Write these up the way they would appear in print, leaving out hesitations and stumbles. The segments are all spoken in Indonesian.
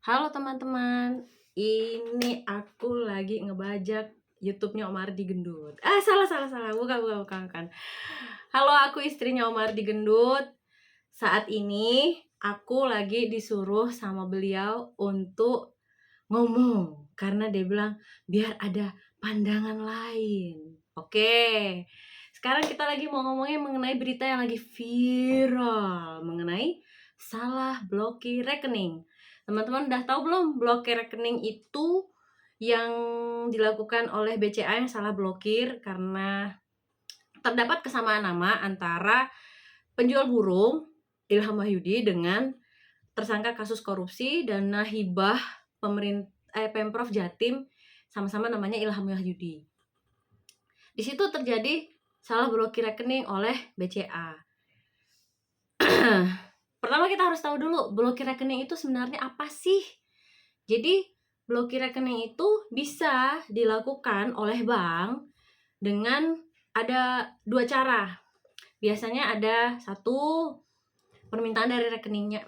Halo teman-teman, ini aku lagi ngebajak YouTube-nya Om Ardi Gendut. Salah, bukan. Halo, aku istrinya Om Ardi Gendut. Saat ini aku lagi disuruh sama beliau untuk ngomong karena dia bilang biar ada pandangan lain. Oke, sekarang kita lagi mau ngomongin mengenai berita yang lagi viral mengenai salah blokir rekening. Teman-teman udah tahu belum blokir rekening itu yang dilakukan oleh BCA yang salah blokir karena terdapat kesamaan nama antara penjual burung Ilham Wahyudi dengan tersangka kasus korupsi dana hibah Pemprov Jatim, sama-sama namanya Ilham Wahyudi. Di situ terjadi salah blokir rekening oleh BCA. Pertama kita harus tahu dulu blokir rekening itu sebenarnya apa sih? Jadi blokir rekening itu bisa dilakukan oleh bank dengan ada dua cara. Biasanya ada satu, permintaan dari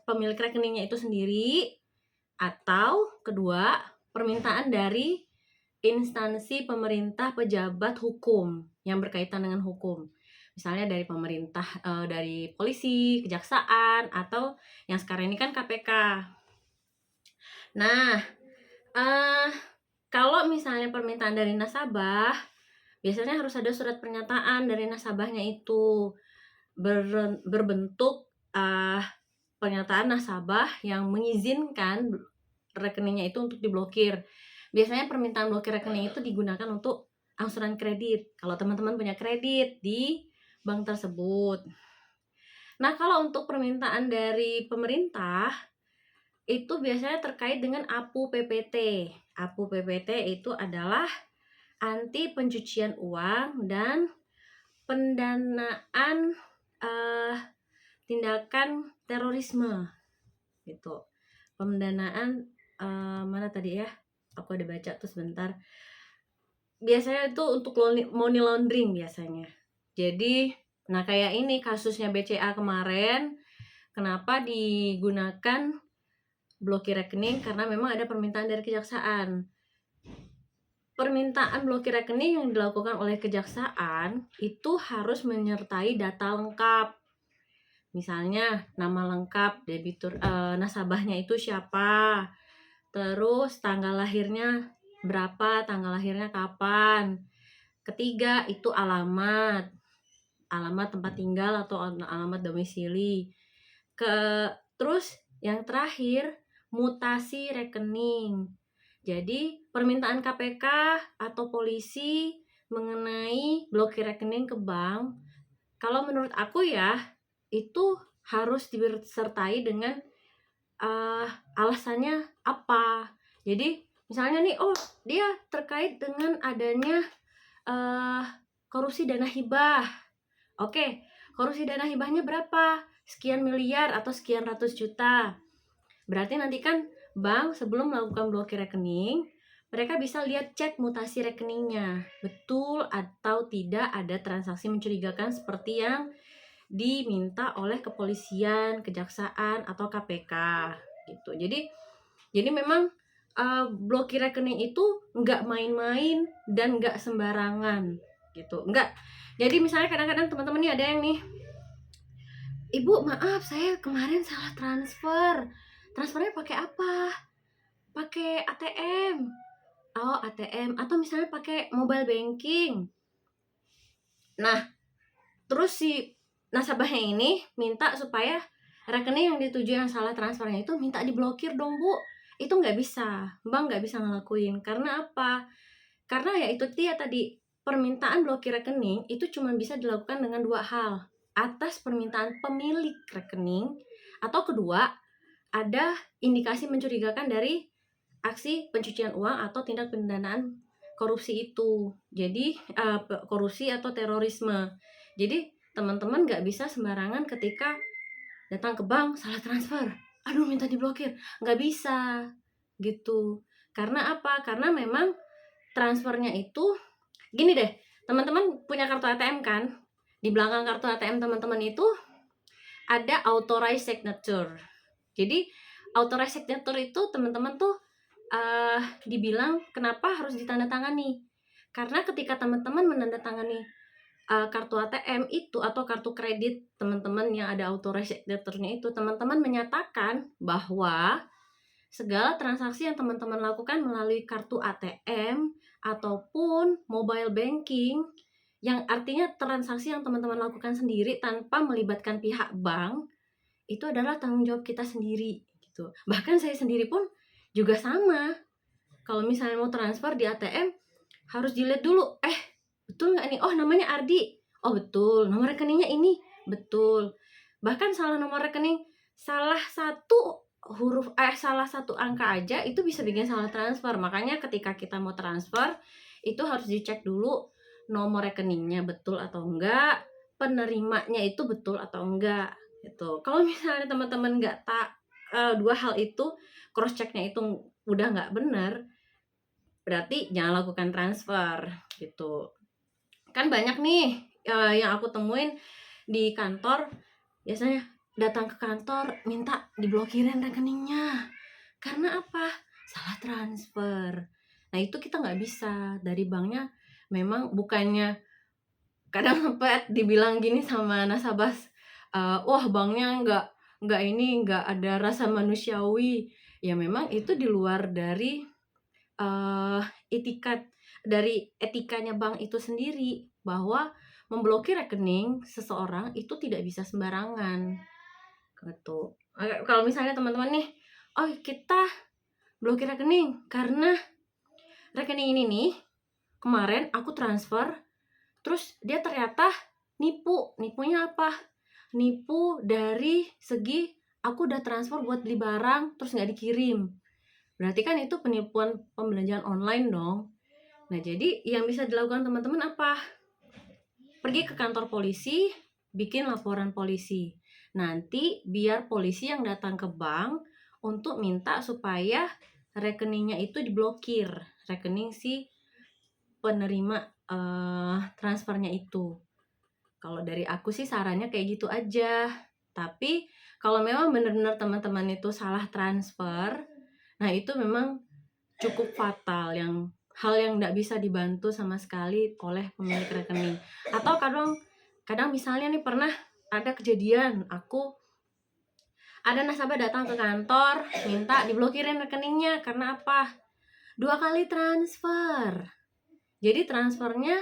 pemilik rekeningnya itu sendiri, atau kedua, permintaan dari instansi pemerintah pejabat hukum yang berkaitan dengan hukum. Misalnya dari pemerintah, dari polisi, kejaksaan, atau yang sekarang ini kan KPK. Nah, kalau misalnya permintaan dari nasabah, biasanya harus ada surat pernyataan dari nasabahnya itu berbentuk pernyataan nasabah yang mengizinkan rekeningnya itu untuk diblokir. Biasanya permintaan blokir rekening itu digunakan untuk angsuran kredit kalau teman-teman punya kredit di bank tersebut. Nah, kalau untuk permintaan dari pemerintah itu biasanya terkait dengan APU PPT. APU PPT itu adalah anti pencucian uang dan pendanaan tindakan terorisme gitu. Pendanaan mana tadi ya? Aku ada baca tuh sebentar. Biasanya itu untuk money laundering biasanya. Jadi, nah kayak ini kasusnya BCA kemarin, kenapa digunakan blokir rekening? Karena memang ada permintaan dari kejaksaan. Permintaan blokir rekening yang dilakukan oleh kejaksaan itu harus menyertai data lengkap. Misalnya nama lengkap debitur, nasabahnya itu siapa, terus tanggal lahirnya berapa, tanggal lahirnya kapan. Ketiga itu alamat tempat tinggal atau alamat domisili. Terus yang terakhir mutasi rekening. Jadi permintaan KPK atau polisi mengenai blokir rekening ke bank, kalau menurut aku ya itu harus disertai dengan alasannya apa. Jadi misalnya nih, dia terkait dengan adanya korupsi dana hibah. Oke, korupsi dana hibahnya berapa? Sekian miliar atau sekian ratus juta. Berarti nanti kan bank sebelum melakukan blokir rekening, mereka bisa lihat cek mutasi rekeningnya, betul atau tidak ada transaksi mencurigakan seperti yang diminta oleh kepolisian, kejaksaan, atau KPK gitu. Jadi memang blokir rekening itu nggak main-main dan nggak sembarangan gitu. Nggak. Jadi misalnya kadang-kadang teman-teman nih ada yang nih, Ibu maaf saya kemarin salah transfer. Transfernya pakai apa? Pakai ATM. Oh, ATM. Atau misalnya pakai mobile banking. Nah, terus si nasabahnya ini minta supaya rekening yang dituju yang salah transfernya itu minta diblokir dong Bu. Itu nggak bisa, bank nggak bisa ngelakuin. Karena apa? Karena ya itu dia tadi, permintaan blokir rekening itu cuma bisa dilakukan dengan dua hal. Atas permintaan pemilik rekening, atau kedua, ada indikasi mencurigakan dari aksi pencucian uang atau tindak pendanaan korupsi itu. Jadi korupsi atau terorisme. Jadi teman-teman nggak bisa sembarangan ketika datang ke bank salah transfer, aduh minta diblokir, nggak bisa gitu. Karena apa? Karena memang transfernya itu gini deh, teman-teman punya kartu ATM kan? Di belakang kartu ATM teman-teman itu ada authorized signature. Jadi authorized signature itu teman-teman tuh dibilang kenapa harus ditandatangani. Karena ketika teman-teman menandatangani kartu ATM itu atau kartu kredit teman-teman yang ada authorized signature-nya itu, teman-teman menyatakan bahwa segala transaksi yang teman-teman lakukan melalui kartu ATM ataupun mobile banking, yang artinya transaksi yang teman-teman lakukan sendiri tanpa melibatkan pihak bank, itu adalah tanggung jawab kita sendiri gitu. Bahkan saya sendiri pun juga sama. Kalau misalnya mau transfer di ATM harus dilihat dulu, betul nggak nih? Oh, namanya Ardi. Oh, betul. Nomor rekeningnya ini. Betul. Bahkan salah nomor rekening, salah satu salah satu angka aja itu bisa bikin salah transfer. Makanya ketika kita mau transfer, itu harus dicek dulu nomor rekeningnya betul atau enggak, penerimanya itu betul atau enggak. Gitu. Kalau misalnya teman-teman nggak dua hal itu, cross checknya itu udah nggak benar, berarti jangan lakukan transfer gitu. Kan banyak nih yang aku temuin di kantor, biasanya datang ke kantor minta diblokirin rekeningnya. Karena apa? Salah transfer. Nah itu kita nggak bisa, dari banknya memang bukannya, kadang sampai dibilang gini sama nasabah, wah banknya nggak ada rasa manusiawi. Ya memang itu di luar dari etikanya bank itu sendiri, bahwa memblokir rekening seseorang itu tidak bisa sembarangan gitu. Kalau misalnya teman-teman nih, oh kita blokir rekening karena rekening ini nih kemarin aku transfer, terus dia ternyata nipunya apa? Nipu dari segi aku udah transfer buat beli barang terus nggak dikirim. Berarti kan itu penipuan pembelanjaan online dong. Nah, jadi yang bisa dilakukan teman-teman apa? Pergi ke kantor polisi, bikin laporan polisi. Nanti biar polisi yang datang ke bank untuk minta supaya rekeningnya itu diblokir, rekening si penerima transfernya itu. Kalau dari aku sih sarannya kayak gitu aja. Tapi kalau memang benar-benar teman-teman itu salah transfer, nah itu memang cukup fatal, hal yang nggak bisa dibantu sama sekali oleh pemilik rekening. Atau kadang misalnya nih pernah ada kejadian, ada nasabah datang ke kantor minta diblokirin rekeningnya karena apa? 2 kali transfer. Jadi transfernya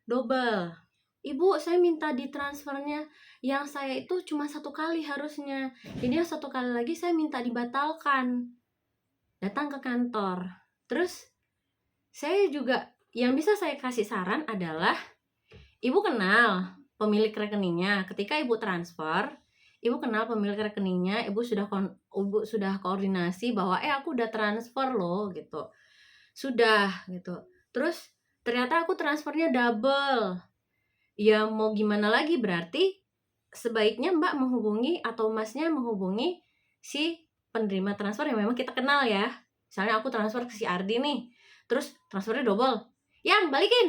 double. Ibu, saya minta ditransfernya, yang saya itu cuma 1 kali harusnya. Jadi yang 1 kali lagi saya minta dibatalkan. Datang ke kantor. Terus saya juga, yang bisa saya kasih saran adalah, ibu kenal pemilik rekeningnya. Ketika ibu transfer, ibu kenal pemilik rekeningnya, ibu sudah koordinasi bahwa aku udah transfer loh gitu. Sudah gitu. Terus ternyata aku transfernya double. Ya mau gimana lagi, berarti sebaiknya Mbak menghubungi atau Masnya menghubungi si penerima transfer yang memang kita kenal ya. Misalnya aku transfer ke si Ardi nih, terus transfernya double. Yang balikin.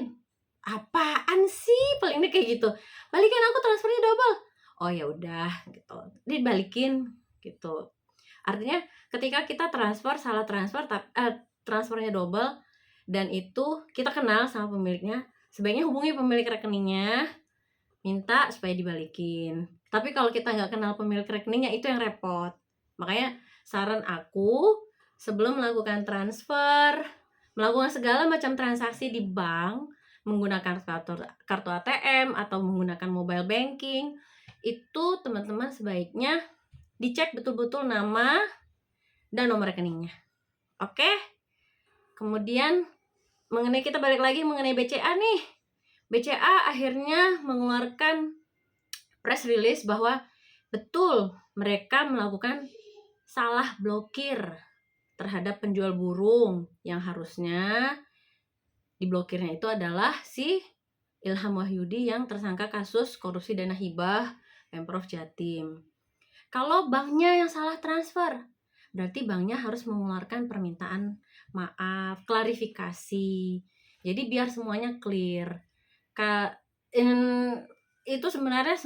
Apaan sih? Paling ini kayak gitu. Balikin, aku transfernya double. Oh ya udah gitu. Dibalikin gitu. Artinya ketika kita salah transfer, transfernya double dan itu kita kenal sama pemiliknya, sebaiknya hubungi pemilik rekeningnya, minta supaya dibalikin. Tapi kalau kita nggak kenal pemilik rekeningnya, itu yang repot. Makanya saran aku, sebelum melakukan transfer, melakukan segala macam transaksi di bank menggunakan kartu ATM atau menggunakan mobile banking, itu teman-teman sebaiknya dicek betul-betul nama dan nomor rekeningnya. Oke? Kemudian kita balik lagi mengenai BCA nih. BCA akhirnya mengeluarkan press release bahwa betul mereka melakukan salah blokir terhadap penjual burung, yang harusnya diblokirnya itu adalah si Ilham Wahyudi yang tersangka kasus korupsi dana hibah Pemprov Jatim. Kalau banknya yang salah transfer, berarti banknya harus mengeluarkan permintaan maaf, klarifikasi. Jadi biar semuanya clear. itu sebenarnya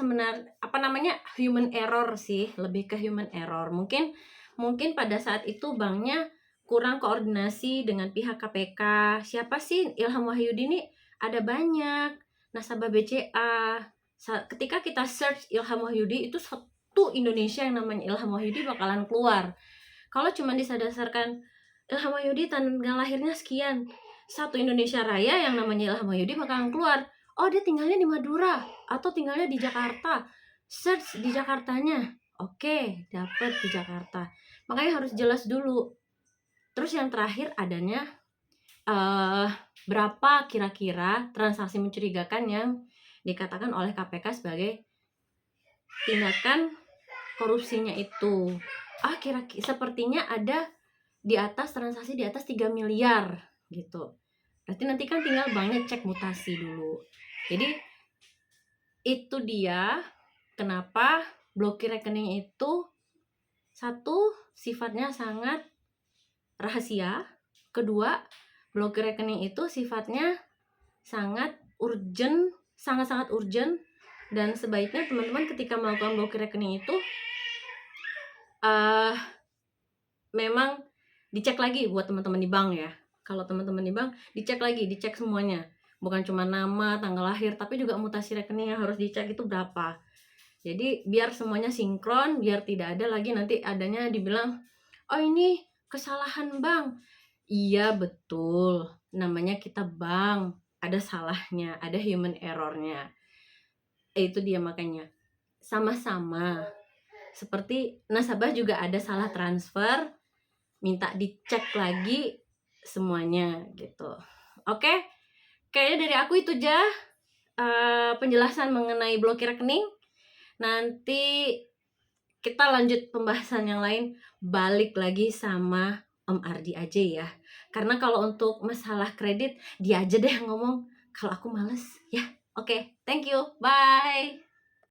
apa namanya, human error sih, lebih ke human error. Mungkin pada saat itu banknya kurang koordinasi dengan pihak KPK. Siapa sih Ilham Wahyudi ini? Ada banyak nasabah BCA. Ketika kita search Ilham Wahyudi, itu satu Indonesia yang namanya Ilham Wahyudi bakalan keluar. Kalau cuma disadasarkan Ilham Wahyudi tanggal lahirnya sekian, satu Indonesia Raya yang namanya Ilham Wahyudi bakalan keluar. Oh, dia tinggalnya di Madura atau tinggalnya di Jakarta. Search di Jakartanya. Oke, dapet di Jakarta. Makanya harus jelas dulu. Terus yang terakhir adanya berapa kira-kira transaksi mencurigakan yang dikatakan oleh KPK sebagai tindakan korupsinya itu. Kira-kira sepertinya ada di atas transaksi di atas 3 miliar gitu. Berarti nanti kan tinggal banknya cek mutasi dulu. Jadi itu dia kenapa blokir rekening itu, satu, sifatnya sangat rahasia. Kedua, blokir rekening itu sifatnya sangat urgent, sangat-sangat urgent, dan sebaiknya teman-teman ketika melakukan blokir rekening itu memang dicek lagi buat teman-teman di bank ya. Kalau teman-teman di bank, dicek lagi, dicek semuanya. Bukan cuma nama, tanggal lahir, tapi juga mutasi rekening yang harus dicek itu berapa. Jadi biar semuanya sinkron, biar tidak ada lagi nanti adanya dibilang, oh ini kesalahan bank. Iya betul, namanya kita bank, ada salahnya, ada human errornya. Itu dia makanya, sama-sama. Seperti nasabah juga ada salah transfer, minta dicek lagi semuanya gitu. Oke, kayaknya dari aku itu aja penjelasan mengenai blokir rekening. Nanti kita lanjut pembahasan yang lain, balik lagi sama Om Ardi aja ya. Karena kalau untuk masalah kredit, dia aja deh yang ngomong, kalau aku males ya. Oke, thank you, bye.